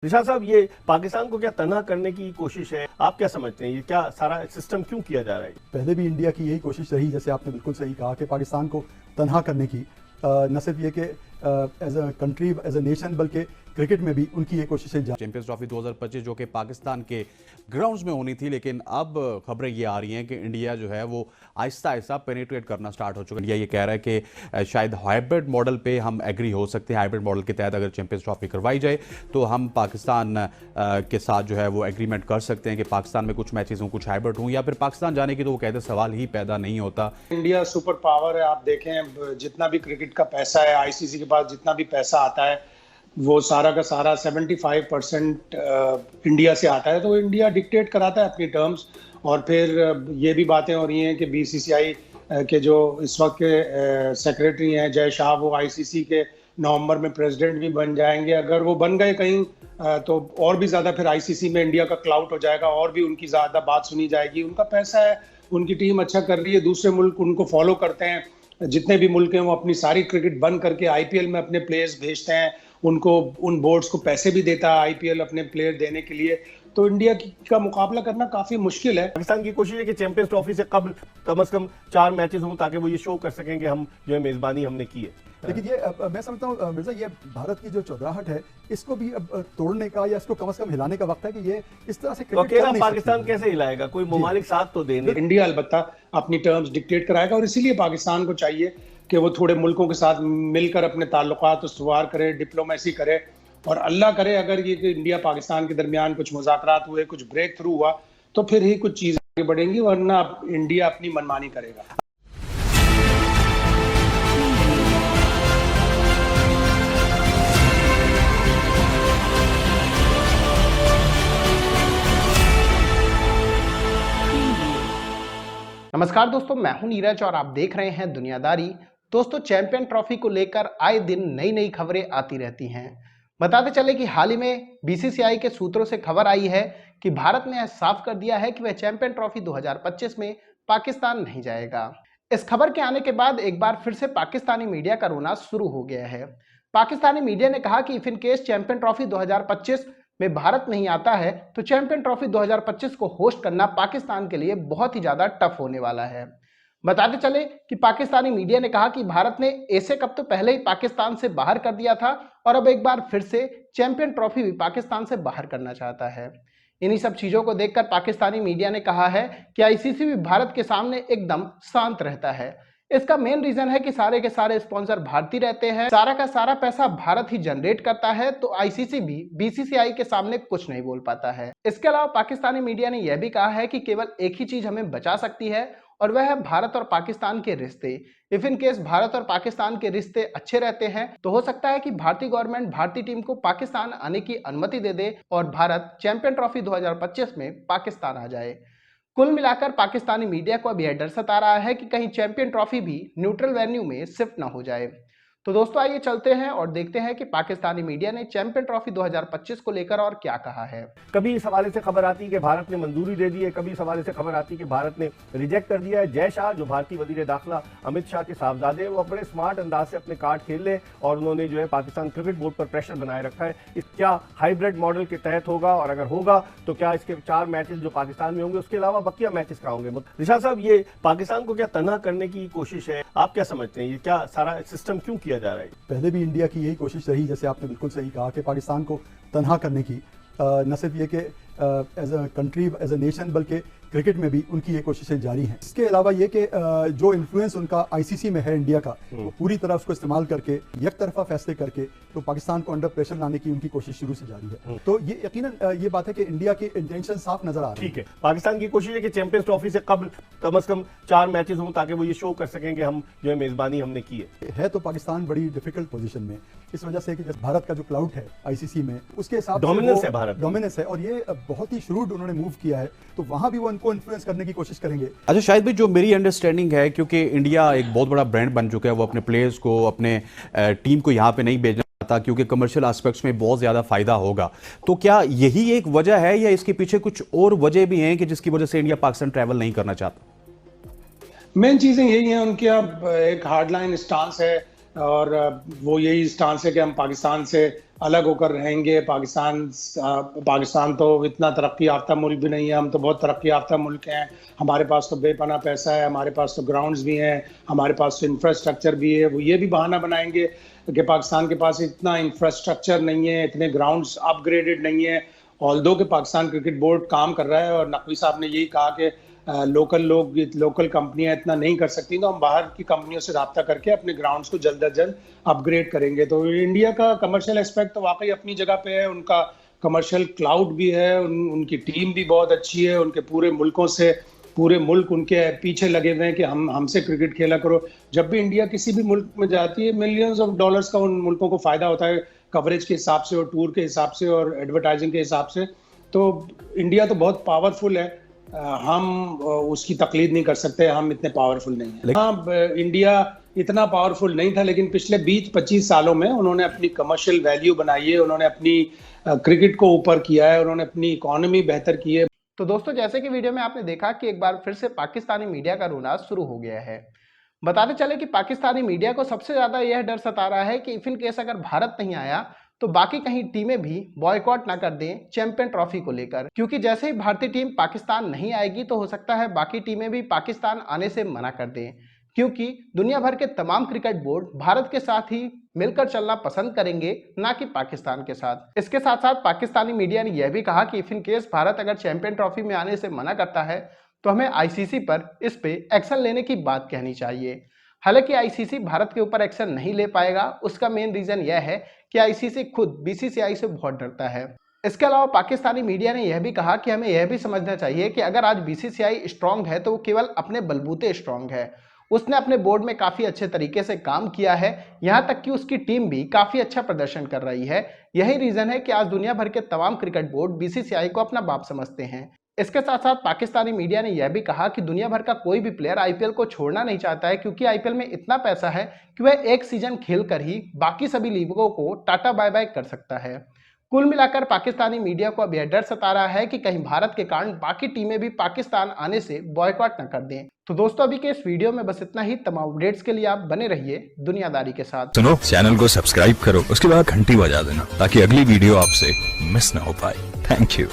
निशांत साहब, ये पाकिस्तान को क्या तनहा करने की कोशिश है? आप क्या समझते हैं, ये क्या सारा सिस्टम क्यों किया जा रहा है? पहले भी इंडिया की यही कोशिश रही, जैसे आपने बिल्कुल सही कहा कि पाकिस्तान को तनहा करने की, न सिर्फ ये कि as a country as a nation बल्कि क्रिकेट में भी उनकी ये कोशिशें चैंपियंस ट्रॉफी 2025 जो कि पाकिस्तान के ग्राउंड्स में होनी थी, लेकिन अब खबरें ये आ रही हैं कि इंडिया जो है वो आहिस्ता आहिस्ता पेनिट्रेट करना स्टार्ट हो चुका है। इंडिया ये कह रहा है कि शायद हाइब्रिड मॉडल पे हम एग्री हो सकते हैं। हाइब्रिड मॉडल के तहत अगर चैंपियंस ट्रॉफी करवाई जाए तो हम पाकिस्तान के साथ जो है वो एग्रीमेंट कर सकते हैं कि पाकिस्तान में कुछ मैचेस हों, कुछ हाइब्रिड हों, या फिर पाकिस्तान जाने की तो वो कहते सवाल ही पैदा नहीं होता। इंडिया सुपर पावर है। आप देखें जितना भी क्रिकेट का पैसा है, आईसीसी के पास जितना भी पैसा आता है वो सारा का सारा 75% इंडिया से आता है। तो इंडिया डिक्टेट कराता है अपनी टर्म्स। और फिर ये भी बातें हो रही हैं कि बीसीसीआई के जो इस वक्त के सेक्रेटरी हैं जय शाह, वो आईसीसी के नवंबर में प्रेसिडेंट भी बन जाएंगे। अगर वो बन गए कहीं तो और भी ज़्यादा फिर आईसीसी में इंडिया का क्लाउट हो जाएगा और भी उनकी ज़्यादा बात सुनी जाएगी। उनका पैसा है, उनकी टीम अच्छा कर रही है, दूसरे मुल्क उनको फॉलो करते हैं। जितने भी मुल्क हैं वो अपनी सारी क्रिकेट बंद करके आईपीएल में अपने प्लेयर्स भेजते हैं। उनको उन बोर्ड्स को पैसे भी देता है आईपीएल अपने प्लेयर देने के लिए। तो इंडिया का मुकाबला करना काफी मुश्किल है। पाकिस्तान की कोशिश है कि चैंपियंस ट्रॉफी से कम से कम 4 मैचेस हों ताकि वो ये शो कर सकें कि हम जो है मेजबानी हमने की है। लेकिन ये मैं समझता हूँ मिर्जा, ये भारत की जो चौधराहट है इसको भी अब तोड़ने का या इसको कम से कम हिलाने का वक्त है कि ये इस तरह से तो अकेला पाकिस्तान कैसे हिलाएगा? कोई ममालिक साथ तो देने। इंडिया अलबत्ता अपनी टर्म्स डिक्टेट कराएगा और इसीलिए पाकिस्तान को चाहिए कि वो थोड़े मुल्कों के साथ मिलकर अपने ताल्लुकात सुधार करे, डिप्लोमेसी करे। और अल्लाह करे अगर ये इंडिया पाकिस्तान के दरमियान कुछ मुज़ाकरात हुए, कुछ ब्रेक थ्रू हुआ तो फिर ही कुछ चीजें आगे बढ़ेंगी, वरना इंडिया अपनी मनमानी करेगा। नमस्कार दोस्तों, मैं हूं नीरज और आप देख रहे हैं दुनियादारी। दोस्तों, चैंपियन ट्रॉफी को लेकर आए दिन नई नई खबरें आती रहती हैं। बताते चले कि हाल ही में बीसीसीआई के सूत्रों से खबर आई है कि भारत ने साफ कर दिया है कि वह चैंपियन ट्रॉफी 2025 में पाकिस्तान नहीं जाएगा। इस खबर के आने के बाद एक बार फिर से पाकिस्तानी मीडिया का रोना शुरू हो गया है। पाकिस्तानी मीडिया ने कहा कि if in case champion trophy 2025 में भारत नहीं आता है तो चैंपियन ट्रॉफी 2025 को होस्ट करना पाकिस्तान के लिए बहुत ही ज्यादा टफ होने वाला है। बताते चले कि पाकिस्तानी मीडिया ने कहा कि भारत ने एशिया कप तो पहले ही पाकिस्तान से बाहर कर दिया था और अब एक बार फिर से चैंपियन ट्रॉफी भी पाकिस्तान से बाहर करना चाहता है। इन्हीं सब चीजों को देखकर पाकिस्तानी मीडिया ने कहा है कि आईसीसी भी भारत के सामने एकदम शांत रहता है। इसका मेन रीजन है कि सारे के सारे स्पॉन्सर भारतीय रहते हैं, सारा का सारा पैसा भारत ही जनरेट करता है, तो आईसीसी भी बीसीसीआई के सामने कुछ नहीं बोल पाता है। इसके अलावा पाकिस्तानी मीडिया ने यह भी कहा है कि केवल एक ही चीज हमें बचा सकती है और वह है भारत और पाकिस्तान के रिश्ते। इफ इन केस भारत और पाकिस्तान के रिश्ते अच्छे रहते हैं तो हो सकता है कि भारतीय गवर्नमेंट भारतीय टीम को पाकिस्तान आने की अनुमति दे दे और भारत चैंपियन ट्रॉफी 2025 में पाकिस्तान आ जाए। कुल मिलाकर पाकिस्तानी मीडिया को अब यह डर सता रहा है कि कहीं चैंपियन ट्रॉफी भी न्यूट्रल वेन्यू में शिफ्ट ना हो जाए। तो दोस्तों, आइए चलते हैं और देखते हैं कि पाकिस्तानी मीडिया ने चैंपियन ट्रॉफी 2025 को लेकर और क्या कहा है। कभी इस हवाले से खबर आती है कि भारत ने मंजूरी दे दी है, कभी इस हवाले से खबर आती है कि भारत ने रिजेक्ट कर दिया है। जय शाह जो भारतीय वजीर दाखिला अमित शाह के साहबजादे हैं, वो बड़े स्मार्ट अंदाज से अपने कार्ड खेल ले और उन्होंने जो है पाकिस्तान क्रिकेट बोर्ड पर प्रेशर बनाए रखा है। इस क्या हाइब्रिड मॉडल के तहत होगा और अगर होगा तो क्या इसके 4 मैचेस जो पाकिस्तान में होंगे उसके अलावा बकिया मैचेस कहाँ होंगे? निशांत साहब, ये पाकिस्तान को क्या तनहा करने की कोशिश है? आप क्या समझते हैं, ये क्या सारा सिस्टम क्यों किया जा रहा है? पहले भी इंडिया की यही कोशिश रही, जैसे आपने बिल्कुल सही कहा कि पाकिस्तान को तनहा करने की, न सिर्फ ये कि as a country as a nation बल्कि क्रिकेट में भी उनकी ये कोशिशें जारी हैं। इसके अलावा ये कि जो इन्फ्लुएंस उनका आईसीसी में है इंडिया का, वो पूरी तरह उसको इस्तेमाल करके एक तरफा फैसले करके तो पाकिस्तान को अंडर प्रेशर लाने की उनकी कोशिश शुरू से जारी है। तो ये यकीनन ये बात है कि इंडिया की इंटेंशन साफ नजर आ रही है। ठीक है, पाकिस्तान की कोशिश है कि चैंपियंस ट्रॉफी से कम से कम 4 मैचेस हों ताकि वो ये शो कर सकें कि हम जो है मेजबानी हमने की है। तो पाकिस्तान बड़ी डिफिकल्ट पोजीशन में इस वजह से कि भारत का जो क्लाउड है आईसीसी में उसके हिसाब से डोमिनेंस है, भारत डोमिनेंस है और ये बहुत ही श्रूड उन्होंने मूव किया है, तो वहां भी वो उनको इन्फ्लुएंस करने की कोशिश करेंगे। अच्छा शायद भी जो मेरी अंडरस्टैंडिंग है, क्योंकि इंडिया एक बहुत बड़ा ब्रांड बन चुका है, वो अपने प्लेयर्स को, अपने टीम को यहाँ पे नहीं भेजना चाहता क्योंकि कमर्शियल एस्पेक्ट्स में बहुत ज्यादा फायदा होगा। तो क्या यही एक वजह है या इसके पीछे कुछ और वजह भी हैं कि जिसकी वजह से इंडिया पाकिस्तान ट्रैवल नहीं करना चाहता? मेन चीजें यही हैं, उनकी अब एक हार्डलाइन स्टांस है और वो यही स्टांस है कि हम पाकिस्तान से अलग होकर रहेंगे। पाकिस्तान तो इतना तरक्की याफ्ता मुल्क भी नहीं है, हम तो बहुत तरक्की याफ्ता मुल्क हैं। हमारे पास तो बेपनाह पैसा है, हमारे पास तो ग्राउंड्स भी हैं, हमारे पास तो इंफ्रास्ट्रक्चर भी है। वो ये भी बहाना बनाएंगे कि पाकिस्तान के पास इतना इंफ्रास्ट्रक्चर नहीं है, इतने ग्राउंड्स अपग्रेडेड नहीं है। ऑल्दो कि पाकिस्तान क्रिकेट बोर्ड काम कर रहा है और नकवी साहब ने यही कहा कि लोकल कंपनियां इतना नहीं कर सकती, तो हम बाहर की कंपनियों से रब्ता करके अपने ग्राउंड्स को जल्द अज जल्द अपग्रेड करेंगे। तो इंडिया का कमर्शियल एस्पेक्ट तो वाकई अपनी जगह पे है, उनका कमर्शियल क्लाउड भी है, उनकी टीम भी बहुत अच्छी है, उनके पूरे मुल्क उनके पीछे लगे हुए हैं कि हमसे क्रिकेट खेला करो। जब भी इंडिया किसी भी मुल्क में जाती है, मिलियंस ऑफ डॉलर्स का उन मुल्कों को फायदा होता है, कवरेज के हिसाब से और टूर के हिसाब से और एडवर्टाइजिंग के हिसाब से। तो इंडिया तो बहुत पावरफुल है, हम उसकी तकलीद नहीं कर सकते, हम इतने पावरफुल नहीं हैं। हाँ, इंडिया इतना पावरफुल नहीं था, लेकिन पिछले 20-25 सालों में उन्होंने अपनी कमर्शियल वैल्यू बनाई है, उन्होंने अपनी क्रिकेट को ऊपर किया है, उन्होंने अपनी इकोनॉमी बेहतर की है। तो दोस्तों, जैसे कि वीडियो में आपने देखा कि एक बार फिर से पाकिस्तानी मीडिया का रोना शुरू हो गया है। बताते चले कि पाकिस्तानी मीडिया को सबसे ज्यादा यह डर सता रहा है कि इफ इन केस अगर भारत नहीं आया तो बाकी कहीं टीमें भी बॉयकॉट ना कर दें चैंपियन ट्रॉफी को लेकर, क्योंकि जैसे ही भारतीय टीम पाकिस्तान नहीं आएगी तो हो सकता है बाकी टीमें भी पाकिस्तान आने से मना कर दें, क्योंकि दुनिया भर के तमाम क्रिकेट बोर्ड भारत के साथ ही मिलकर चलना पसंद करेंगे, ना कि पाकिस्तान के साथ। इसके साथ साथ पाकिस्तानी मीडिया ने यह भी कहा कि इफ इन केस भारत अगर चैंपियन ट्रॉफी में आने से मना करता है तो हमें आईसीसी पर इस पे एक्शन लेने की बात कहनी चाहिए। हालांकि आईसीसी भारत के ऊपर एक्शन नहीं ले पाएगा, उसका मेन रीजन यह है कि आईसीसी खुद बीसीसीआई से बहुत डरता है। इसके अलावा पाकिस्तानी मीडिया ने यह भी कहा कि हमें यह भी समझना चाहिए कि अगर आज बीसीसीआई स्ट्रांग है तो वो केवल अपने बलबूते स्ट्रांग है। उसने अपने बोर्ड में काफी अच्छे तरीके से काम किया है, यहाँ तक कि उसकी टीम भी काफी अच्छा प्रदर्शन कर रही है। यही रीजन है कि आज दुनिया भर के तमाम क्रिकेट बोर्ड बीसीसीआई को अपना बाप समझते हैं। इसके साथ साथ पाकिस्तानी मीडिया ने यह भी कहा कि दुनिया भर का कोई भी प्लेयर आईपीएल को छोड़ना नहीं चाहता है, क्योंकि आईपीएल में इतना पैसा है कि वह एक सीजन खेलकर ही बाकी सभी लीगों को टाटा बाय बाय कर सकता है। कुल मिलाकर पाकिस्तानी मीडिया को अब यह डर सता रहा है कि कहीं भारत के कारण बाकी टीमें भी पाकिस्तान आने से बॉयकॉट न कर दें। तो दोस्तों, अभी के इस वीडियो में बस इतना ही। तमाम अपडेट्स के लिए आप बने रहिए दुनियादारी के साथ। सुनो, चैनल को सब्सक्राइब करो, उसके बाद घंटी बजा देना ताकि अगली वीडियो आपसे मिस ना हो पाए। Thank you.